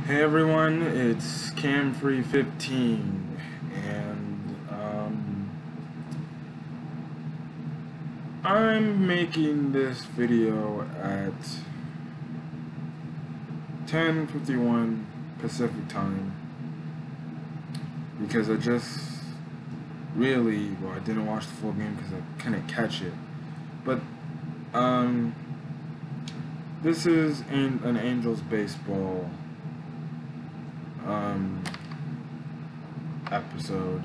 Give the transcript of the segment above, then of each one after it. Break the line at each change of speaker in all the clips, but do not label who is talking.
Hey everyone, it's Camfree15 and I'm making this video at 10:51 Pacific time because I didn't watch the full game because I couldn't catch it. But this is an Angels baseball episode.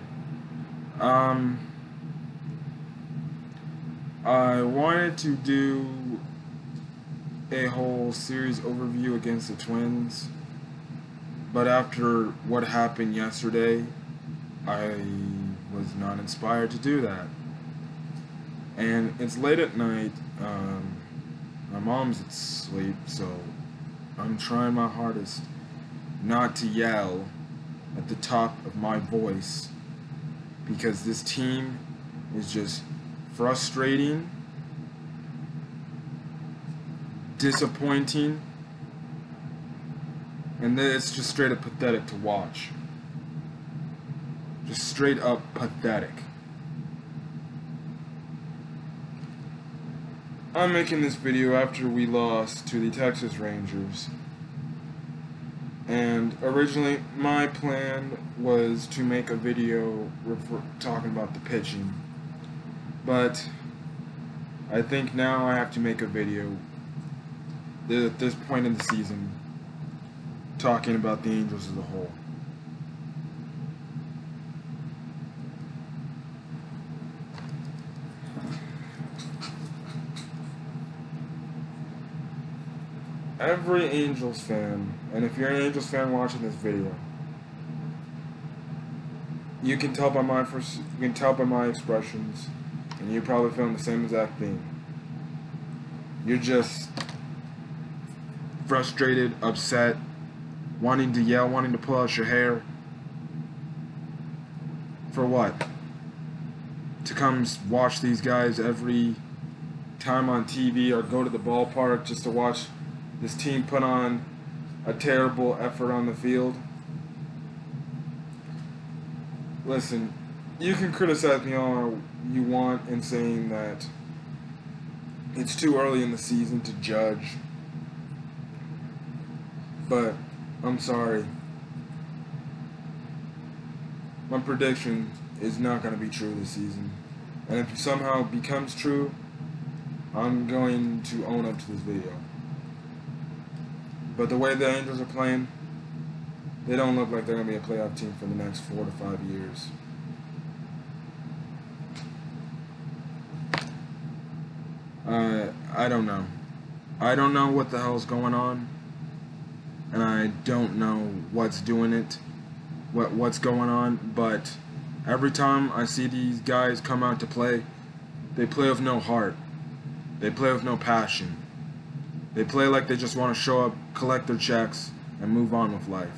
I wanted to do a whole series overview against the Twins, but after what happened yesterday, I was not inspired to do that. And it's late at night, my mom's asleep, so I'm trying my hardest not to yell at the top of my voice because this team is just frustrating, disappointing, and then it's just straight up pathetic to watch. Just straight up pathetic. I'm making this video after we lost to the Texas Rangers. And originally, my plan was to make a video talking about the pitching. But I think now I have to make a video at this point in the season talking about the Angels as a whole. Every Angels fan, and if you're an Angels fan watching this video, you can tell by my expressions, and you're probably feeling the same exact thing. You're just frustrated, upset, wanting to yell, wanting to pull out your hair. For what? To come watch these guys every time on TV or go to the ballpark just to watch this team put on a terrible effort on the field? Listen, you can criticize me all you want in saying that it's too early in the season to judge, but I'm sorry. My prediction is not going to be true this season, and if it somehow becomes true, I'm going to own up to this video. But the way the Angels are playing, they don't look like they're going to be a playoff team for the next 4 to 5 years. I don't know. I don't know what the hell's going on, and I don't know what's doing it, what's going on, but every time I see these guys come out to play, they play with no heart. They play with no passion. They play like they just want to show up, collect their checks, and move on with life.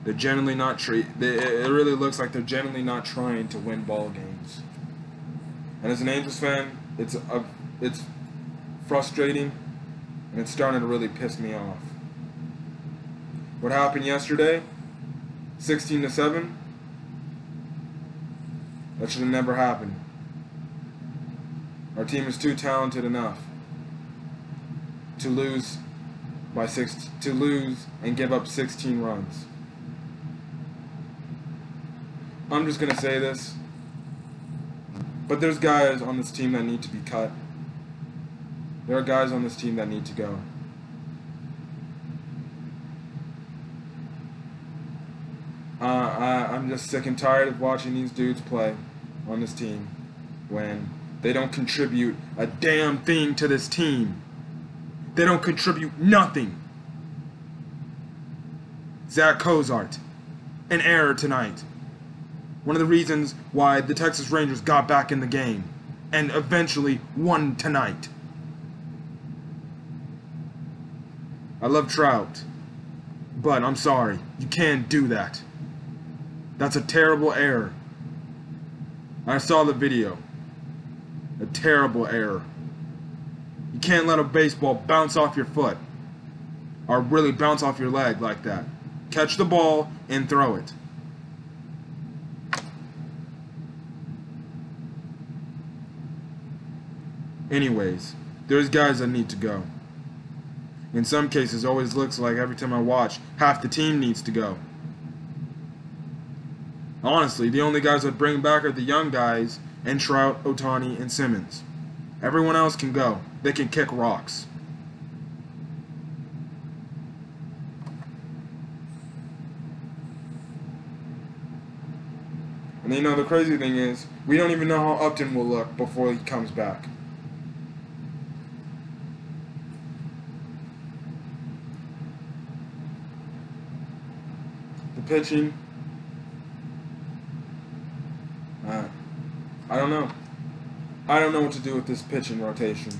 They're generally not it really looks like they're generally not trying to win ball games. And as an Angels fan, it's frustrating, and it's starting to really piss me off. What happened yesterday? 16-7. That should have never happened. Our team is too talented enough to lose and give up 16 runs. I'm just gonna say this, but there's guys on this team that need to be cut. There are guys on this team that need to go. I'm just sick and tired of watching these dudes play on this team when they don't contribute a damn thing to this team. They don't contribute nothing. Zach Cozart, an error tonight. One of the reasons why the Texas Rangers got back in the game and eventually won tonight. I love Trout, but I'm sorry, you can't do that. That's a terrible error. I saw the video. A terrible error. You can't let a baseball bounce off your foot. or really bounce off your leg like that. Catch the ball and throw it. Anyways, there's guys that need to go. In some cases, it always looks like every time I watch, half the team needs to go. Honestly, the only guys I'd bring back are the young guys and Trout, Ohtani, and Simmons. Everyone else can go. They can kick rocks. And you know, the crazy thing is, we don't even know how Upton will look before he comes back. The pitching, I don't know. I don't know what to do with this pitching rotation.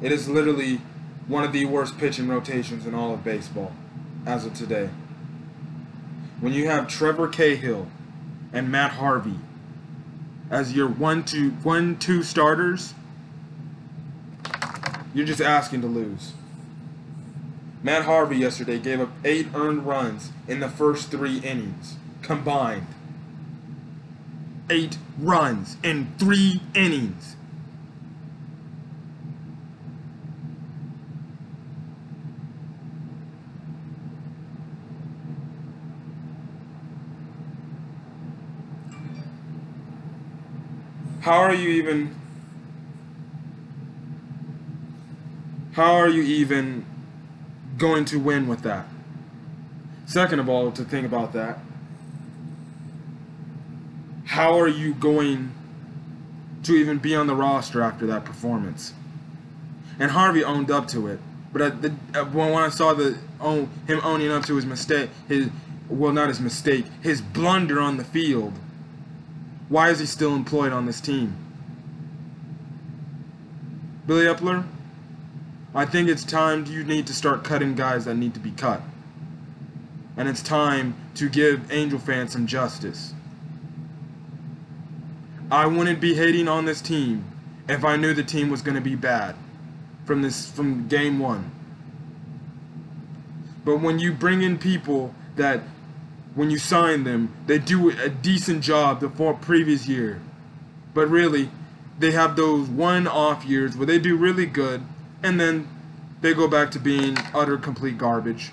It is literally one of the worst pitching rotations in all of baseball as of today. When you have Trevor Cahill and Matt Harvey as your 1-2 starters, you're just asking to lose. Matt Harvey yesterday gave up 8 earned runs in the first 3 innings combined. 8 runs in 3 innings. How are you even going to win with that? Second of all, to think about that, how are you going to even be on the roster after that performance? And Harvey owned up to it, but when I saw him owning up to his mistake, his blunder on the field, why is he still employed on this team? Billy Epler, I think it's time you need to start cutting guys that need to be cut. And it's time to give Angel fans some justice. I wouldn't be hating on this team if I knew the team was going to be bad from game 1. But when you bring in people that, when you sign them, they do a decent job the previous year, but really, they have those one-off years where they do really good, and then they go back to being utter complete garbage.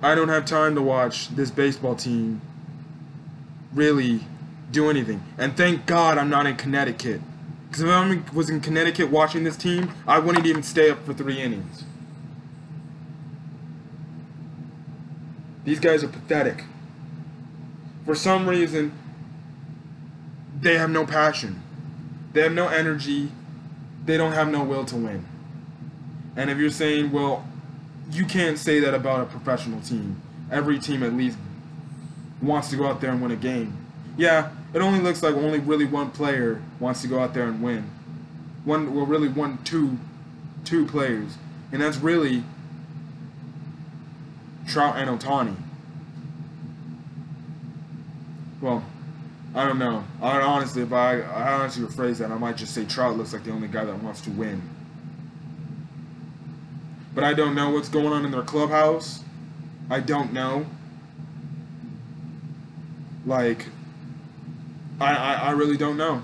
I don't have time to watch this baseball team really do anything. And thank God I'm not in Connecticut. Because if I was in Connecticut watching this team, I wouldn't even stay up for 3 innings. These guys are pathetic. For some reason, they have no passion. They have no energy. They don't have no will to win. And if you're saying, well, you can't say that about a professional team. Every team at least wants to go out there and win a game. Yeah, it only looks like only really one player wants to go out there and win. Two players. And that's really Trout and Ohtani. Well, I don't know. Honestly, if I honestly rephrase that, I might just say Trout looks like the only guy that wants to win. But I don't know what's going on in their clubhouse. I don't know. Like, I really don't know.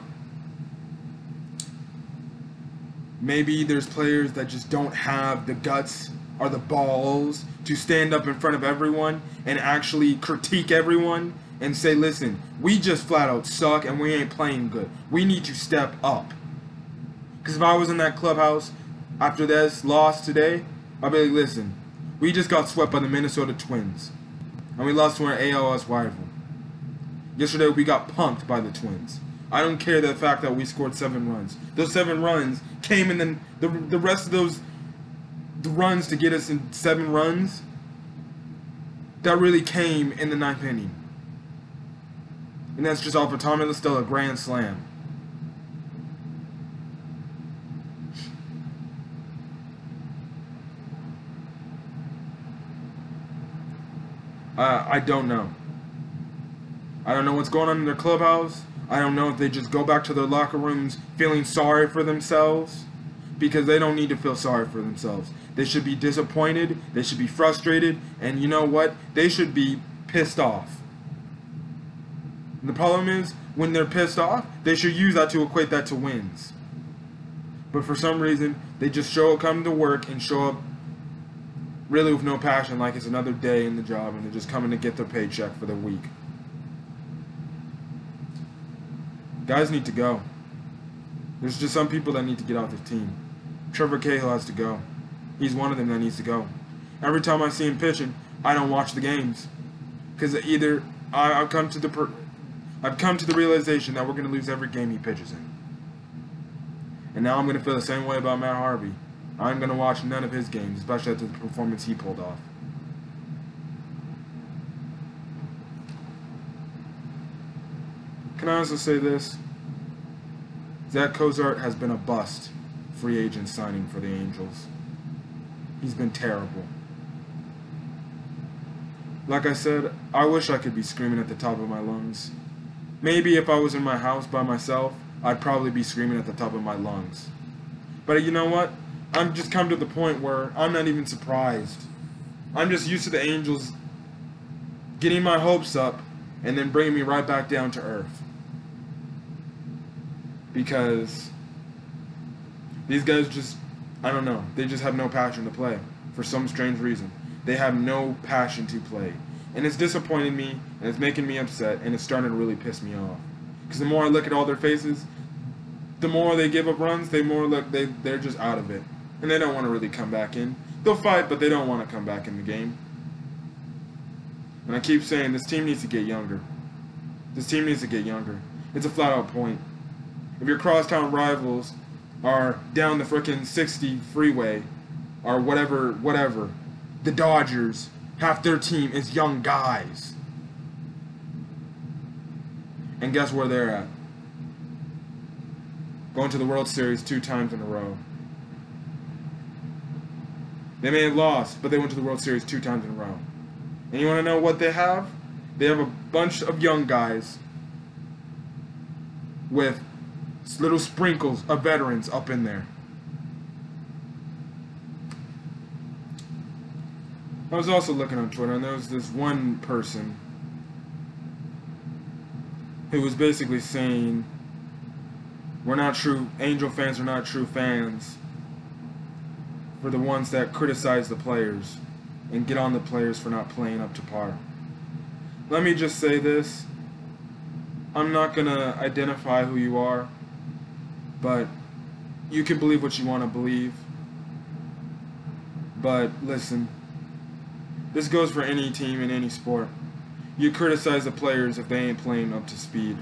Maybe there's players that just don't have the guts or the balls to stand up in front of everyone and actually critique everyone and say, listen, we just flat out suck and we ain't playing good. We need to step up. Because if I was in that clubhouse after this loss today, I'd be like, listen, we just got swept by the Minnesota Twins. And we lost to our ALS rival. Yesterday we got punked by the Twins. I don't care the fact that we scored 7 runs. Those 7 runs came in the rest of the runs to get us in 7 runs, that really came in the 9th inning. And that's just off of Tommy La Stella grand slam. I don't know. I don't know what's going on in their clubhouse. I don't know if they just go back to their locker rooms feeling sorry for themselves, because they don't need to feel sorry for themselves. They should be disappointed, they should be frustrated, and you know what? They should be pissed off. And the problem is, when they're pissed off, they should use that to equate that to wins. But for some reason, they just come to work and show up really with no passion, like it's another day in the job, and they're just coming to get their paycheck for the week. Guys need to go. There's just some people that need to get out the team. Trevor Cahill has to go. He's one of them that needs to go. Every time I see him pitching, I don't watch the games, because either I've come to the realization that we're going to lose every game he pitches in. And now I'm going to feel the same way about Matt Harvey. I'm going to watch none of his games, especially after the performance he pulled off. Can I also say this? Zach Cozart has been a bust free agent signing for the Angels. He's been terrible. Like I said, I wish I could be screaming at the top of my lungs. Maybe if I was in my house by myself, I'd probably be screaming at the top of my lungs. But you know what? I'm just come to the point where I'm not even surprised. I'm just used to the Angels getting my hopes up and then bringing me right back down to earth. Because these guys just, I don't know, they just have no passion to play for some strange reason. They have no passion to play. And it's disappointing me, and it's making me upset, and it's starting to really piss me off. Because the more I look at all their faces, the more they give up runs, they're just out of it. And they don't want to really come back in. They'll fight, but they don't want to come back in the game. And I keep saying, this team needs to get younger. This team needs to get younger. It's a flat-out point. If your crosstown rivals are down the frickin' 60 freeway, or whatever, the Dodgers, half their team is young guys. And guess where they're at? Going to the World Series 2 times in a row. They may have lost, but they went to the World Series 2 times in a row. And you want to know what they have? They have a bunch of young guys with little sprinkles of veterans up in there. I was also looking on Twitter, and there was this one person who was basically saying, Angel fans are not true fans for the ones that criticize the players and get on the players for not playing up to par. Let me just say this. I'm not going to identify who you are, but you can believe what you want to believe. But listen, this goes for any team in any sport. You criticize the players if they ain't playing up to speed,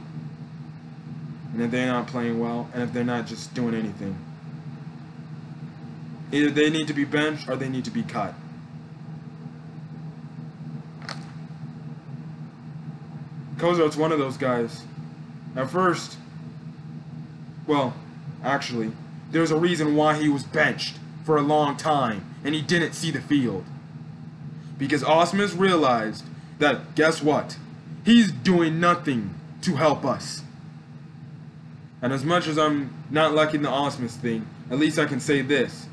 and if they're not playing well, and if they're not just doing anything. Either they need to be benched or they need to be cut. Cozart's one of those guys. At first, well, actually, there's a reason why he was benched for a long time, and he didn't see the field. Because Ausmus realized that, guess what? He's doing nothing to help us. And as much as I'm not liking the Ausmus thing, at least I can say this.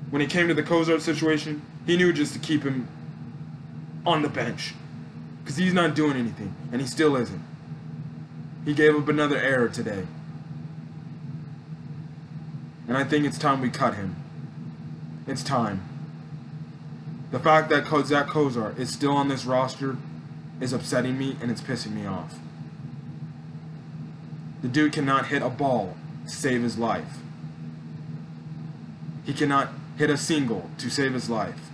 When it came to the Cozart situation, he knew just to keep him on the bench. Because he's not doing anything, and he still isn't. He gave up another error today. And I think it's time we cut him. It's time. The fact that Zach Cozart is still on this roster is upsetting me, and it's pissing me off. The dude cannot hit a ball to save his life. He cannot hit a single to save his life.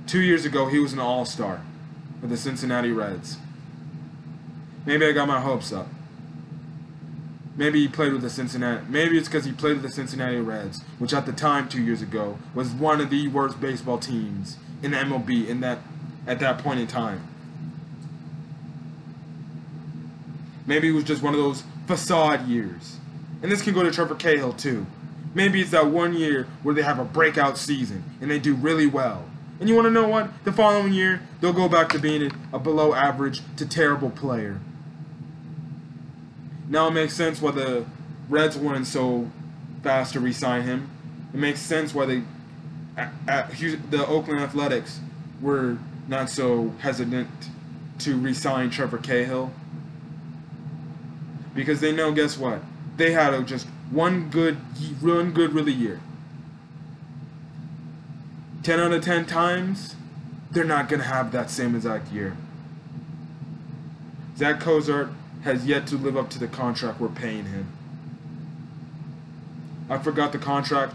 2 years ago, he was an all-star for the Cincinnati Reds. Maybe I got my hopes up. Maybe he played with the Cincinnati. Maybe it's because he played with the Cincinnati Reds, which at the time 2 years ago was one of the worst baseball teams in the MLB at that point in time. Maybe it was just one of those facade years. And this can go to Trevor Cahill too. Maybe it's that 1 year where they have a breakout season and they do really well. And you want to know what? The following year, they'll go back to being a below average to terrible player. Now it makes sense why the Reds weren't so fast to re-sign him. It makes sense why the Oakland Athletics were not so hesitant to re-sign Trevor Cahill. Because they know, guess what? They had just one good really year. 10 out of 10 times, they're not going to have that same exact year. Zach Cozart has yet to live up to the contract we're paying him. I forgot the contract,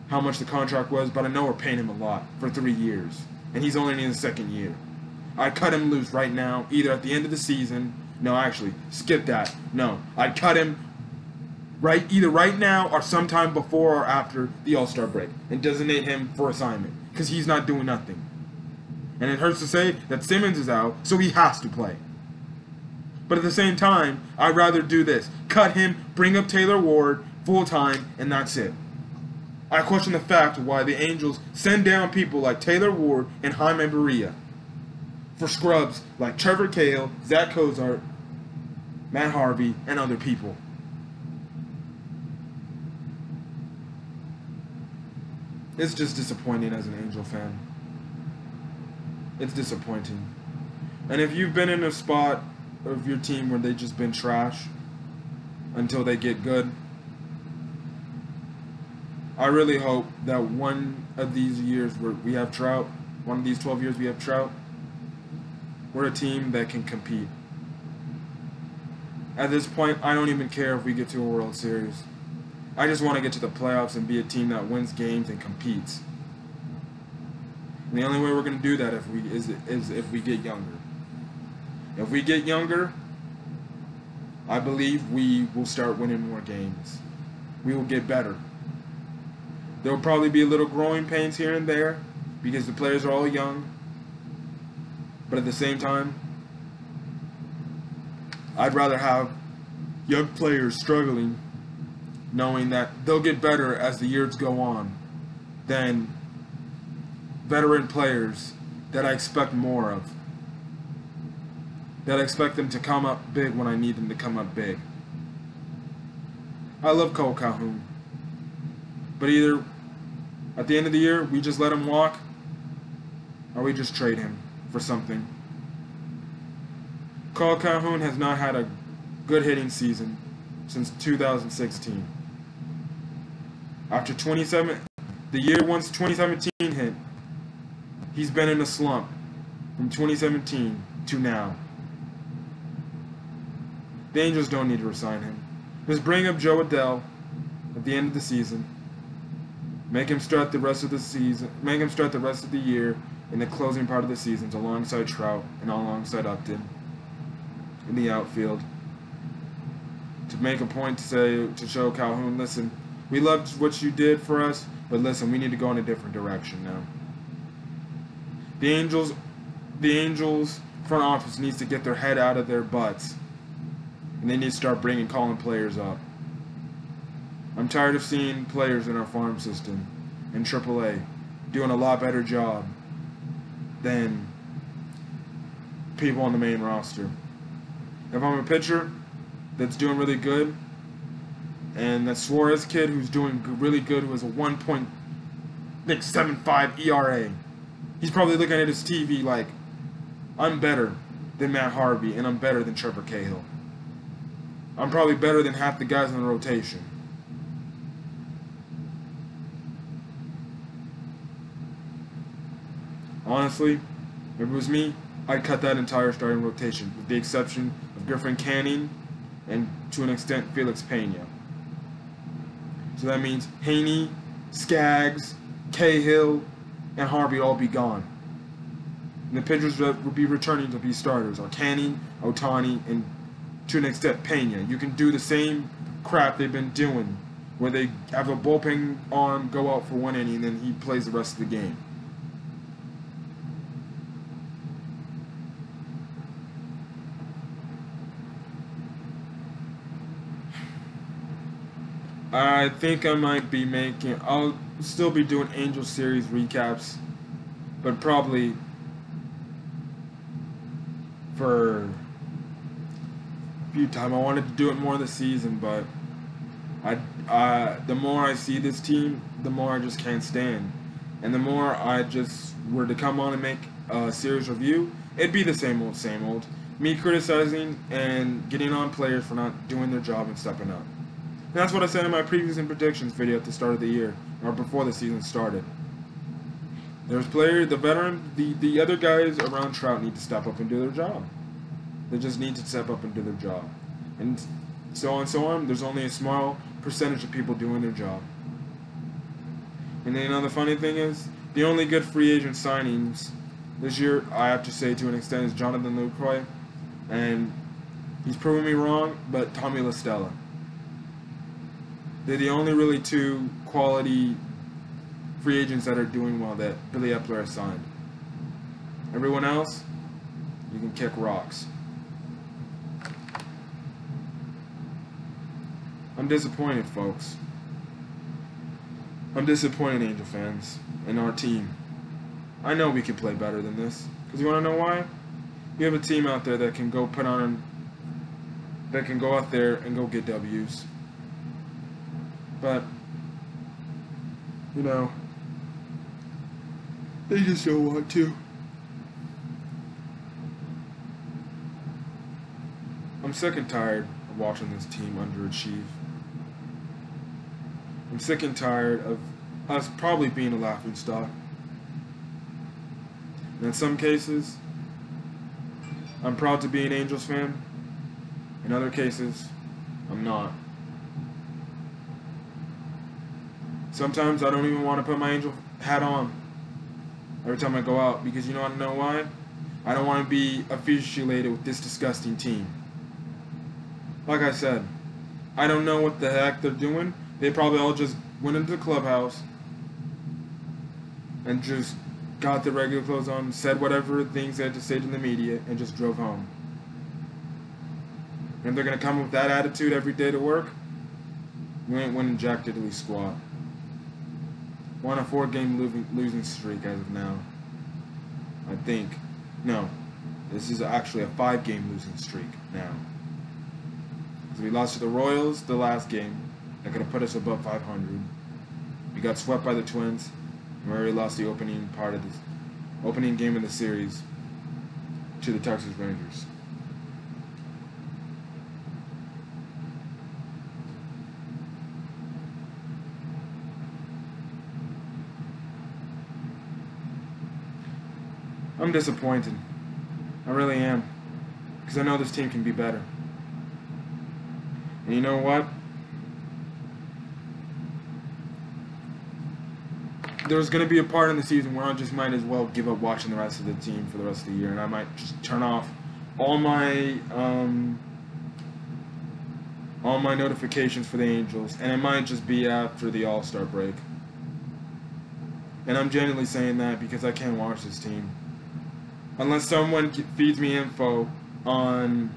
how much the contract was, but I know we're paying him a lot for 3 years. And he's only in his second year. I'd cut him loose right now, either at the end of the season. No, actually, skip that. No, I'd cut him either right now or sometime before or after the All-Star break and designate him for assignment because he's not doing nothing. And it hurts to say that Simmons is out, so he has to play. But at the same time, I'd rather do this. Cut him, bring up Taylor Ward full-time, and that's it. I question the fact why the Angels send down people like Taylor Ward and Jaime Barria for scrubs like Trevor Cahill, Zach Cozart, Matt Harvey, and other people. It's just disappointing as an Angel fan. It's disappointing. And if you've been in a spot of your team where they've just been trash until they get good, I really hope that one of these years where we have Trout, one of these 12 years we have Trout, we're a team that can compete. At this point, I don't even care if we get to a World Series. I just want to get to the playoffs and be a team that wins games and competes. And the only way we're going to do that is if we get younger. If we get younger, I believe we will start winning more games. We will get better. There will probably be a little growing pains here and there because the players are all young. But at the same time, I'd rather have young players struggling knowing that they'll get better as the years go on than veteran players that I expect more of. That I expect them to come up big when I need them to come up big. I love Cole Calhoun. But either at the end of the year, we just let him walk, or we just trade him for something. Cole Calhoun has not had a good hitting season since 2016. After the year once 2017 hit, he's been in a slump from 2017 to now. The Angels don't need to resign him. Just bring up Joe Adele at the end of the season. Make him start the rest of the season. Make him start the rest of the year in the closing part of the seasons alongside Trout and alongside Upton in the outfield. To make a point to show Calhoun, listen, we loved what you did for us, but listen, we need to go in a different direction now. The Angels front office needs to get their head out of their butts, and they need to start calling players up. I'm tired of seeing players in our farm system in AAA doing a lot better job than people on the main roster. If I'm a pitcher that's doing really good, and that Suarez kid who's doing really good, who has a 1.75 ERA, he's probably looking at his TV like, I'm better than Matt Harvey, and I'm better than Trevor Cahill. I'm probably better than half the guys in the rotation. Honestly, if it was me, I'd cut that entire starting rotation, with the exception of Griffin Canning and, to an extent, Felix Pena. So that means Haney, Skaggs, Cahill, and Harvey all be gone. And the pitchers would be returning to be starters, are Canning, Ohtani, and to an extent Pena. You can do the same crap they've been doing, where they have a bullpen arm go out for one inning and then he plays the rest of the game. I think I might be I'll still be doing Angel Series recaps, but probably for few times. I wanted to do it more this season, but the more I see this team, the more I just can't stand. And the more I just were to come on and make a series review, it'd be the same old, same old. Me criticizing and getting on players for not doing their job and stepping up. And that's what I said in my previews and predictions video at the start of the year, or before the season started. There's players, the veteran, the other guys around Trout need to step up and do their job. They just need to step up and do their job. And so on. There's only a small percentage of people doing their job. And then the funny thing is, the only good free agent signings this year, I have to say to an extent, is Jonathan Lucroy. And he's proven me wrong, but Tommy LaStella. They're the only really two quality free agents that are doing well that Billy Epler has signed. Everyone else, you can kick rocks. I'm disappointed, folks. I'm disappointed, Angel fans, in our team. I know we can play better than this. Because you want to know why? You have a team out there that can go that can go out there and go get W's. But, you know, they just don't want to. I'm sick and tired of watching this team underachieve. I'm sick and tired of us probably being a laughingstock. And in some cases, I'm proud to be an Angels fan. In other cases, I'm not. Sometimes I don't even want to put my Angel hat on every time I go out, because you want to know why? I don't want to be affiliated with this disgusting team. Like I said, I don't know what the heck they're doing. They probably all just went into the clubhouse and just got their regular clothes on, said whatever things they had to say to the media, and just drove home. And if they're going to come with that attitude every day to work, we ain't winning jack diddly squat. We're on a 4-game losing streak as of now. I think. No. This is actually a 5-game losing streak now. So we lost to the Royals the last game. That could have put us above 500. We got swept by the Twins. And we already lost the opening game of the series to the Texas Rangers. I'm disappointed. I really am. Because I know this team can be better. And you know what? There's going to be a part in the season where I just might as well give up watching the rest of the team for the rest of the year. And I might just turn off all my notifications for the Angels. And it might just be after the All-Star break. And I'm genuinely saying that because I can't watch this team. Unless someone feeds me info on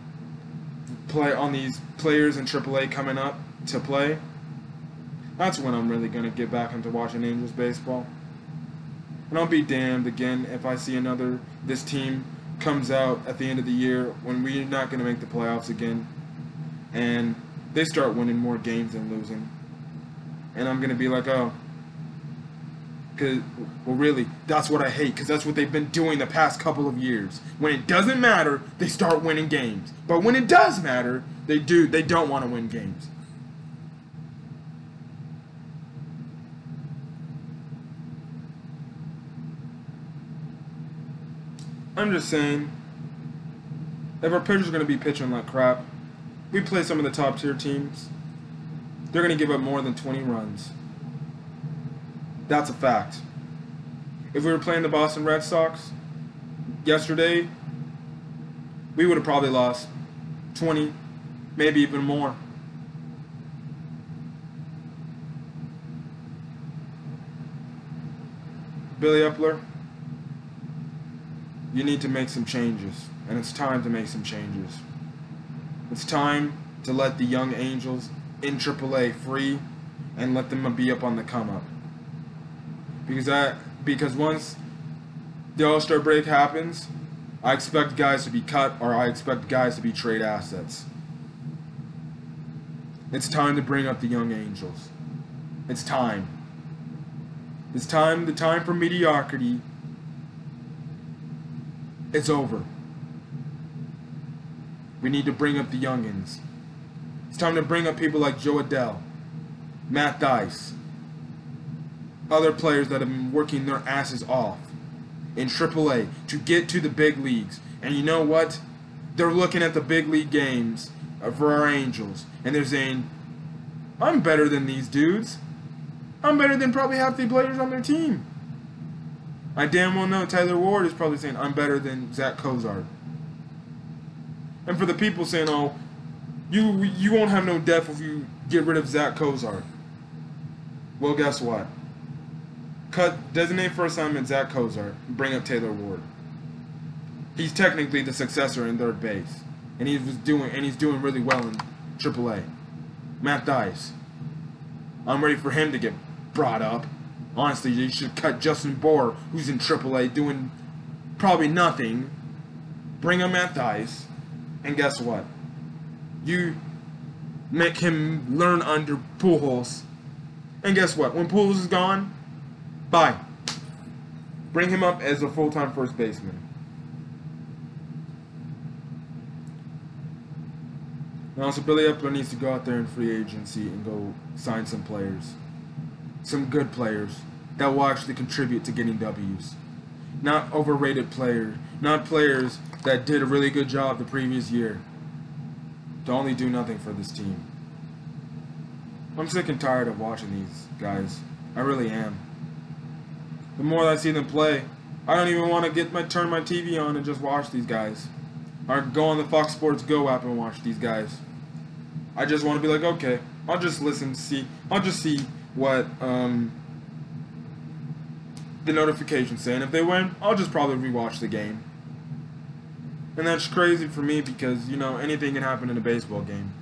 these players in AAA coming up to play, that's when I'm really going to get back into watching Angels baseball. And I'll be damned again if I see this team comes out at the end of the year when we're not going to make the playoffs again, and they start winning more games than losing. And I'm going to be like, oh, well, really, that's what I hate, because that's what they've been doing the past couple of years. When it doesn't matter, they start winning games. But when it does matter, they don't want to win games. I'm just saying, if our pitchers are going to be pitching like crap, we play some of the top tier teams, they're going to give up more than 20 runs. That's a fact. If we were playing the Boston Red Sox yesterday, we would have probably lost 20, maybe even more. Billy Epler, you need to make some changes, and it's time to make some changes. It's time to let the young Angels in AAA free and let them be up on the come up. Because once the All-Star break happens, I expect guys to be cut, or I expect guys to be trade assets. It's time to bring up the young angels. It's time. It's time. The time for mediocrity is over. We need to bring up the youngins. It's time to bring up people like Joe Adele, Matt Dice, other players that have been working their asses off in AAA to get to the big leagues. And you know what? They're looking at the big league games for our Angels, and they're saying, I'm better than these dudes. I'm better than probably half the players on their team. I damn well know Taylor Ward is probably saying, I'm better than Zach Cozart. And for the people saying, oh, you won't have no depth if you get rid of Zach Cozart. Well, guess what? Designate for assignment Zach Cozart and bring up Taylor Ward. He's technically the successor in third base, and he's doing really well in AAA. Matt Dice. I'm ready for him to get brought up. Honestly, you should cut Justin Bohr, who's in AAA doing probably nothing. Bring up Matt Dice, and guess what? You make him learn under Pujols, and guess what? When Pujols is gone, bye. Bring him up as a full-time first baseman. And also, Billy Epler needs to go out there in free agency and go sign some players. Some good players that will actually contribute to getting W's. Not overrated players. Not players that did a really good job the previous year to only do nothing for this team. I'm sick and tired of watching these guys. I really am. The more I see them play, I don't even want to turn my TV on and just watch these guys. Or go on the Fox Sports Go app and watch these guys. I just want to be like, okay, I'll just listen, I'll just see what the notifications say, and if they win, I'll just probably rewatch the game. And that's crazy for me because, you know, anything can happen in a baseball game.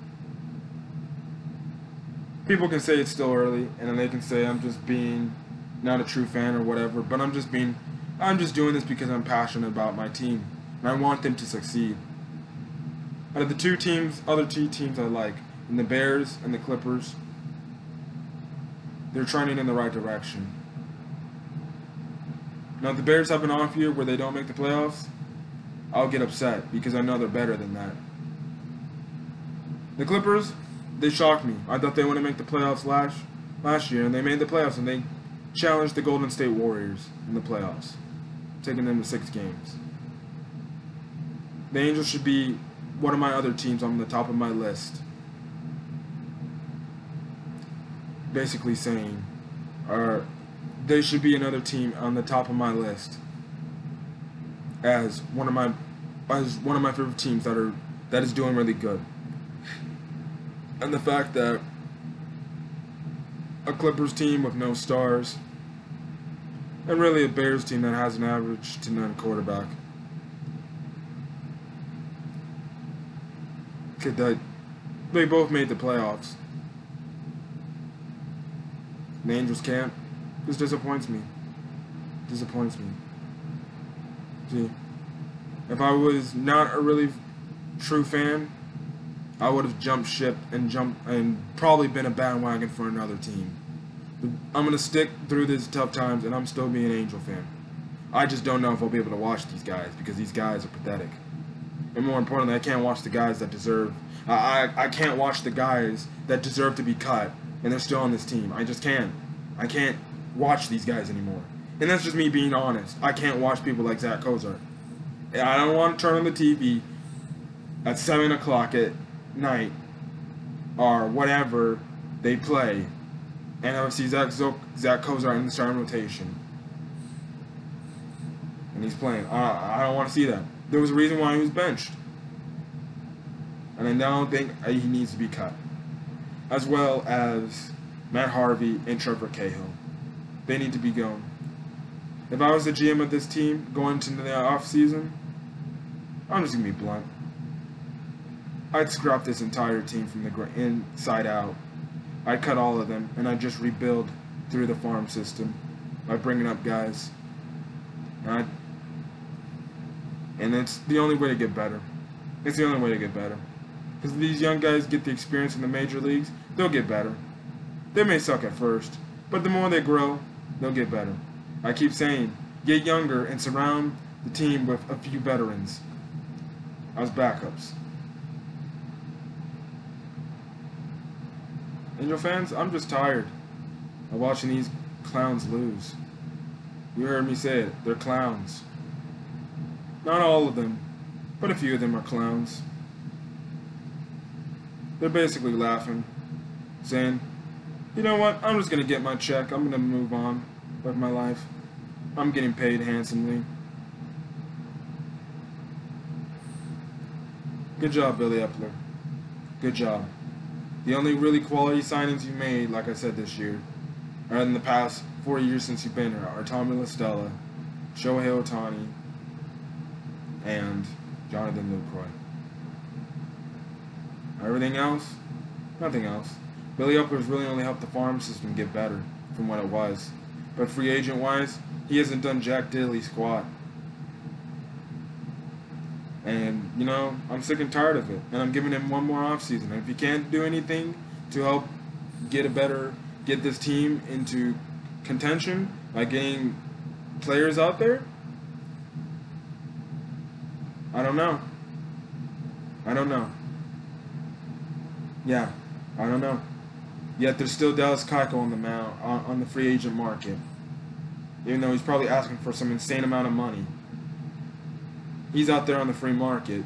People can say it's still early, and then they can say I'm just being not a true fan or whatever, but I'm just doing this because I'm passionate about my team, and I want them to succeed. Out of the other two teams I like, and the Bears and the Clippers, they're trending in the right direction. Now, if the Bears have an off year where they don't make the playoffs, I'll get upset because I know they're better than that. The Clippers, they shocked me. I thought they wouldn't make the playoffs last year, and they made the playoffs, and they challenged the Golden State Warriors in the playoffs, taking them to 6 games. The Angels should be one of my other teams on the top of my list. Basically saying, they should be another team on the top of my list as one of my favorite teams that is doing really good. And the fact that a Clippers team with no stars, and really a Bears team that has an average to none quarterback, they both made the playoffs. The Angels can't. This disappoints me. Disappoints me. See, if I was not a really true fan, I would have jumped ship and probably been a bandwagon for another team. I'm gonna stick through these tough times, and I'm still being an Angel fan. I just don't know if I'll be able to watch these guys because these guys are pathetic. And more importantly, I can't watch the guys that deserve. I can't watch the guys that deserve to be cut, and they're still on this team. I just can't. I can't watch these guys anymore. And that's just me being honest. I can't watch people like Zach Cozart. I don't want to turn on the TV at 7 o'clock at night or whatever they play, and I see Zach Cozart in the starting rotation, and he's playing. I don't want to see that. There was a reason why he was benched, and I don't think he needs to be cut. As well as Matt Harvey and Trevor Cahill. They need to be gone. If I was the GM of this team going into the offseason, I'm just going to be blunt. I'd scrap this entire team from the inside out. I'd cut all of them, and I'd just rebuild through the farm system by bringing up guys. And it's the only way to get better. It's the only way to get better. Because these young guys get the experience in the major leagues, they'll get better. They may suck at first, but the more they grow, they'll get better. I keep saying, get younger and surround the team with a few veterans as backups. Angel fans, I'm just tired of watching these clowns lose. You heard me say it, they're clowns. Not all of them, but a few of them are clowns. They're basically laughing, saying, you know what, I'm just going to get my check, I'm going to move on with my life. I'm getting paid handsomely. Good job, Billy Epler. Good job. The only really quality signings you made, like I said this year, or in the past 4 years since you've been here, are Tommy La Stella, Shohei Ohtani, and Jonathan Lucroy. Everything else, nothing else. Billy Epler's really only helped the farm system get better from what it was. But free agent-wise, he hasn't done jack diddly squat. And, you know, I'm sick and tired of it. And I'm giving him one more offseason. And if he can't do anything to help get this team into contention by getting players out there, I don't know. Yeah, I don't know. Yet there's still Dallas Keuchel on the mound on the free agent market, even though he's probably asking for some insane amount of money. He's out there on the free market,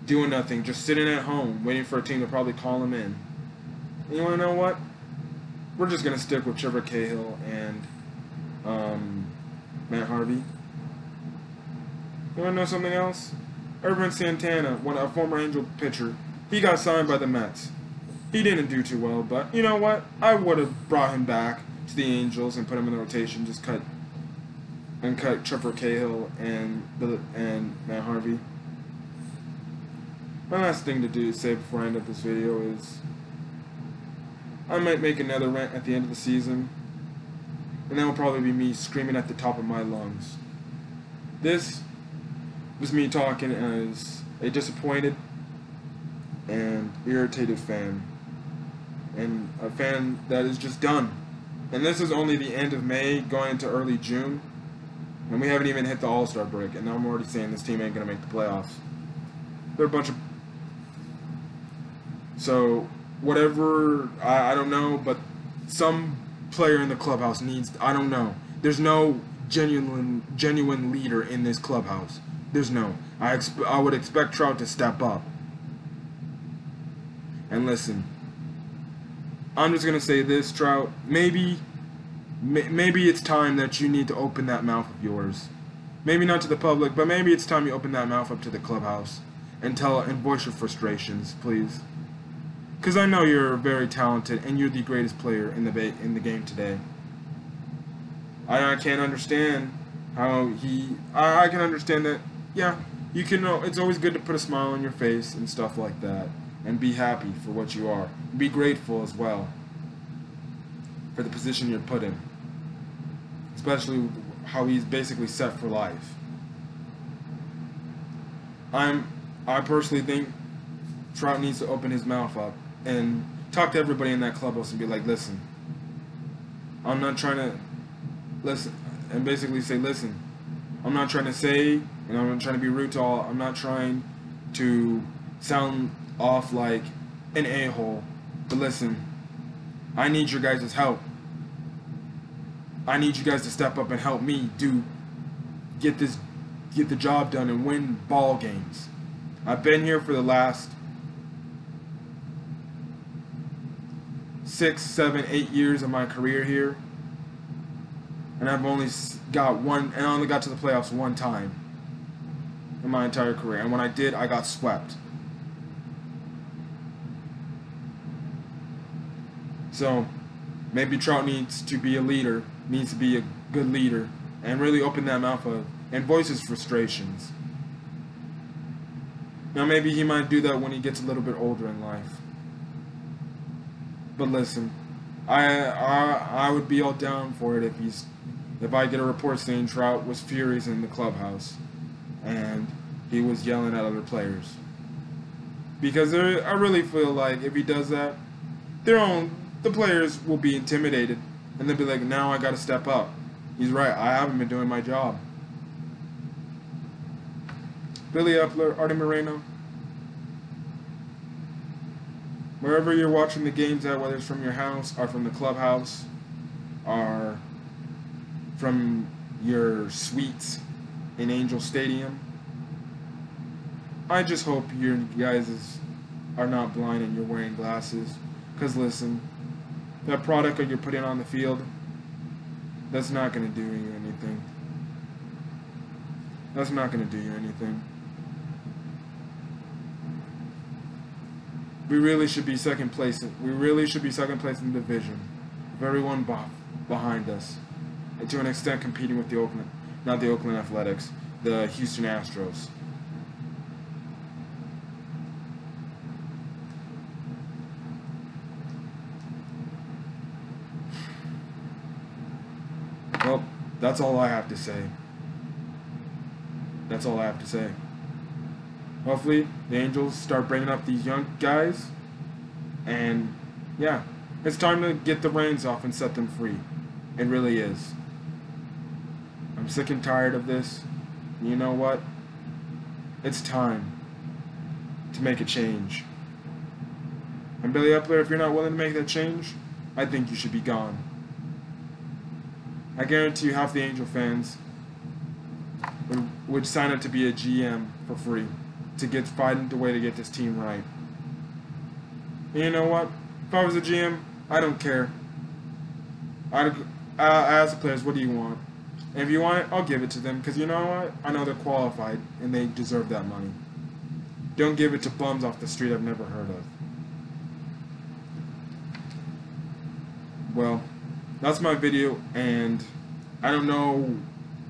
doing nothing, just sitting at home, waiting for a team to probably call him in. And you want to know what? We're just gonna stick with Trevor Cahill and Matt Harvey. You want to know something else? Ervin Santana, a former Angel pitcher, he got signed by the Mets. He didn't do too well, but you know what? I would have brought him back to the Angels and put him in the rotation, just cut Trevor Cahill and Matt Harvey. My last thing to say before I end up this video is I might make another rant at the end of the season, and that will probably be me screaming at the top of my lungs. This was me talking as a disappointed and irritated fan, and a fan that is just done. And this is only the end of May, going into early June, and we haven't even hit the All-Star break, and now I'm already saying this team ain't going to make the playoffs. They're a bunch of... So, whatever, I don't know, but some player in the clubhouse needs... I don't know. There's no genuine leader in this clubhouse. There's no. I would expect Trout to step up. And listen, I'm just going to say this, Trout. Maybe it's time that you need to open that mouth of yours. Maybe not to the public, but maybe it's time you open that mouth up to the clubhouse and voice your frustrations, please. Because I know you're very talented and you're the greatest player in the game today. I can't understand how I can understand that. Yeah, you can. It's always good to put a smile on your face and stuff like that, and be happy for what you are. Be grateful as well for the position you're put in, especially how he's basically set for life. I personally think Trout needs to open his mouth up and talk to everybody in that clubhouse and be like, listen, I'm not trying to listen, and basically say, listen, I'm not trying to say, and I'm not trying to be rude to all, I'm not trying to sound off like an a-hole, but listen, I need your guys' help. I need you guys to step up and help me get the job done and win ball games. I've been here for the last 6, 7, 8 years of my career here, and I've only got I only got to the playoffs one time in my entire career, and when I did, I got swept. So maybe Trout needs to be a leader, needs to be a good leader, and really open that mouth up and voice his frustrations. Now maybe he might do that when he gets a little bit older in life. But listen, I would be all down for it if I get a report saying Trout was furious in the clubhouse and he was yelling at other players. Because I really feel like if he does that, the players will be intimidated, and they'll be like, now I got to step up. He's right. I haven't been doing my job. Billy Epler, Artie Moreno, wherever you're watching the games at, whether it's from your house or from the clubhouse or from your suites in Angel Stadium, I just hope you guys are not blind and you're wearing glasses. Because listen, that product that you're putting on the field, that's not going to do you anything. That's not going to do you anything. We really should be second place. We really should be second place in the division, with everyone behind us, and to an extent competing with the Oakland, not the Oakland Athletics, the Houston Astros. Well, that's all I have to say. That's all I have to say. Hopefully, the Angels start bringing up these young guys. And, yeah, it's time to get the reins off and set them free. It really is. I'm sick and tired of this. You know what? It's time to make a change. And Billy Epler, if you're not willing to make that change, I think you should be gone. I guarantee you half the Angel fans would sign up to be a GM for free to find a way to get this team right. And you know what? If I was a GM, I don't care. I ask the players, what do you want? And if you want it, I'll give it to them, because you know what? I know they're qualified and they deserve that money. Don't give it to bums off the street I've never heard of. Well, that's my video, and I don't know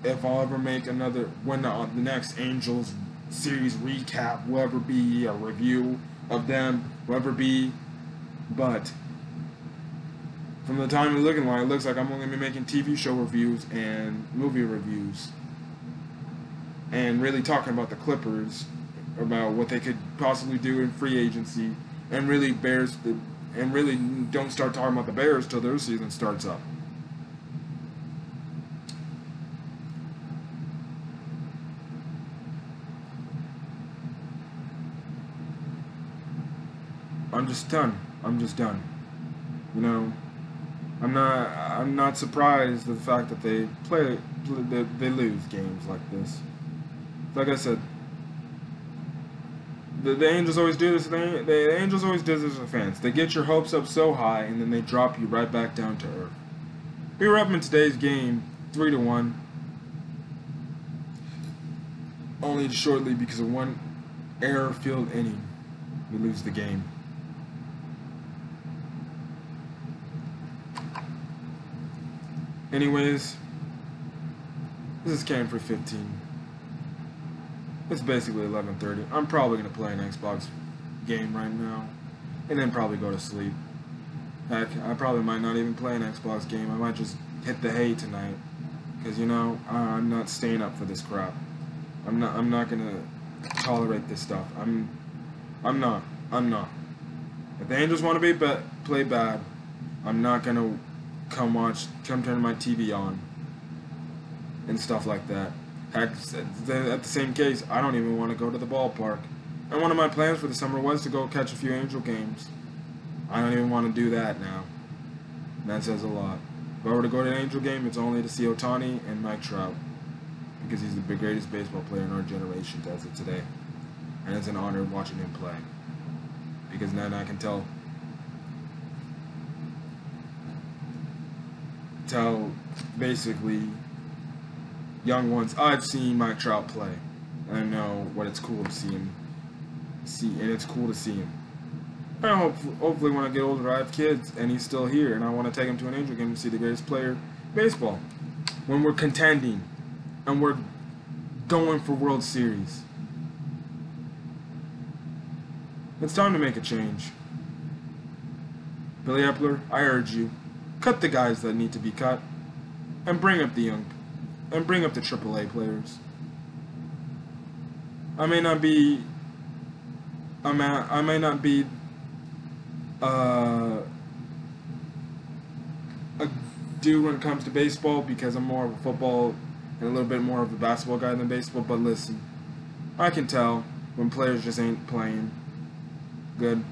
if I'll ever make another, when the next Angels series recap will ever be, a review of them will ever be, but from the time I'm looking at it looks like I'm only going to be making TV show reviews and movie reviews, and really talking about the Clippers, about what they could possibly do in free agency, and really don't start talking about the Bears till their season starts up. I'm just done. I'm just done. You know, I'm not surprised at the fact that they lose games like this. Like I said, the Angels always do this. The Angels always do this with fans. They get your hopes up so high, and then they drop you right back down to earth. We were up in today's game 3-1, only shortly because of one error-filled inning, we lose the game. Anyways, this is Cam for 15. It's basically 11:30. I'm probably going to play an Xbox game right now, and then probably go to sleep. Heck, I probably might not even play an Xbox game. I might just hit the hay tonight, because you know I'm not staying up for this crap. I'm not going to tolerate this stuff. I'm not. If the Angels want to play bad, I'm not going to come turn my TV on and stuff like that. Heck, at the same case, I don't even want to go to the ballpark. And one of my plans for the summer was to go catch a few Angel games. I don't even want to do that now. And that says a lot. If I were to go to an Angel game, it's only to see Ohtani and Mike Trout, because he's the greatest baseball player in our generation as of today. And it's an honor watching him play, because then I can tell basically young ones, I've seen Mike Trout play, and I know what it's cool to see him and it's cool to see him. And hopefully when I get older, I have kids and he's still here, and I want to take him to an Angel game to see the greatest player in baseball when we're contending and we're going for World Series. It's time to make a change. Billy Epler, I urge you, cut the guys that need to be cut, and bring up the young, and bring up the AAA players. I may not be I may not be a dude when it comes to baseball because I'm more of a football and a little bit more of a basketball guy than baseball. But listen, I can tell when players just ain't playing good.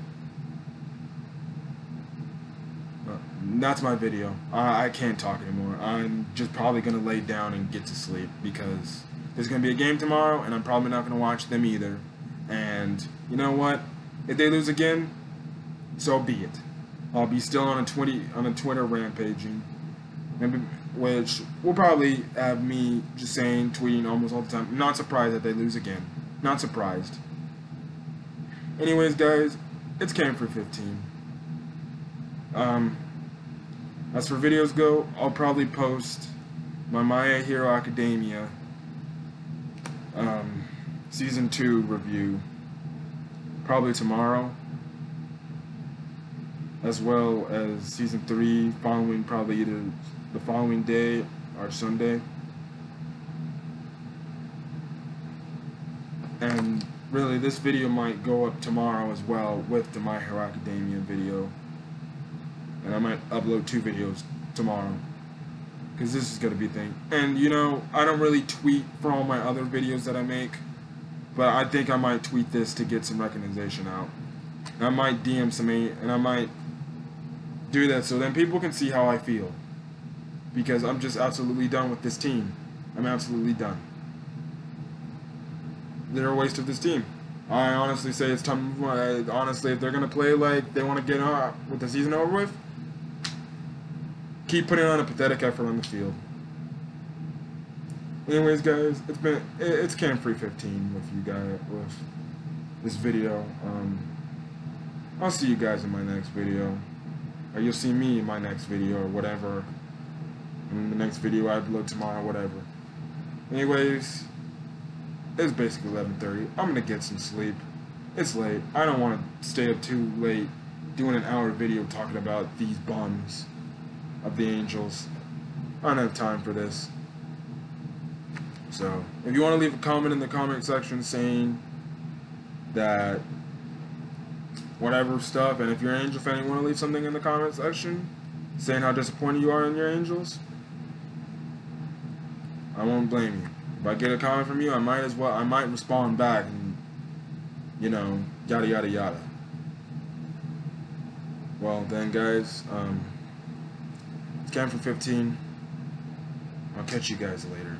That's my video. I can't talk anymore. I'm just probably going to lay down and get to sleep because there's going to be a game tomorrow and I'm probably not going to watch them either. And you know what? If they lose again, so be it. I'll be still on a Twitter rampaging, which will probably have me just saying, tweeting almost all the time. I'm not surprised that they lose again. Not surprised. Anyways, guys, it's Cam for 15. As for videos go, I'll probably post my My Hero Academia Season 2 review probably tomorrow, as well as Season 3 following probably either the following day or Sunday. And really, this video might go up tomorrow as well with the My Hero Academia video. And I might upload 2 videos tomorrow, because this is going to be a thing. And you know, I don't really tweet for all my other videos that I make, but I think I might tweet this to get some recognition out. And I might DM somebody, and I might do that so then people can see how I feel, because I'm just absolutely done with this team. I'm absolutely done. They're a waste of this team. I honestly say it's time. Honestly, if they're going to play like they want to get on with the season over with, keep putting on a pathetic effort on the field. Anyways, guys, it's Cam Free 15 with you guys with this video. I'll see you guys in my next video, or you'll see me in my next video, or whatever. In the next video I upload tomorrow, whatever. Anyways, it's basically 11:30. I'm gonna get some sleep. It's late. I don't want to stay up too late doing an hour video talking about these bums of the Angels. I don't have time for this. So, if you want to leave a comment in the comment section saying that whatever stuff, and if you're an Angel fan, you want to leave something in the comment section saying how disappointed you are in your Angels, I won't blame you. If I get a comment from you, I might respond back and, you know, yada yada yada. Well then, guys, it's Cam for 15. I'll catch you guys later.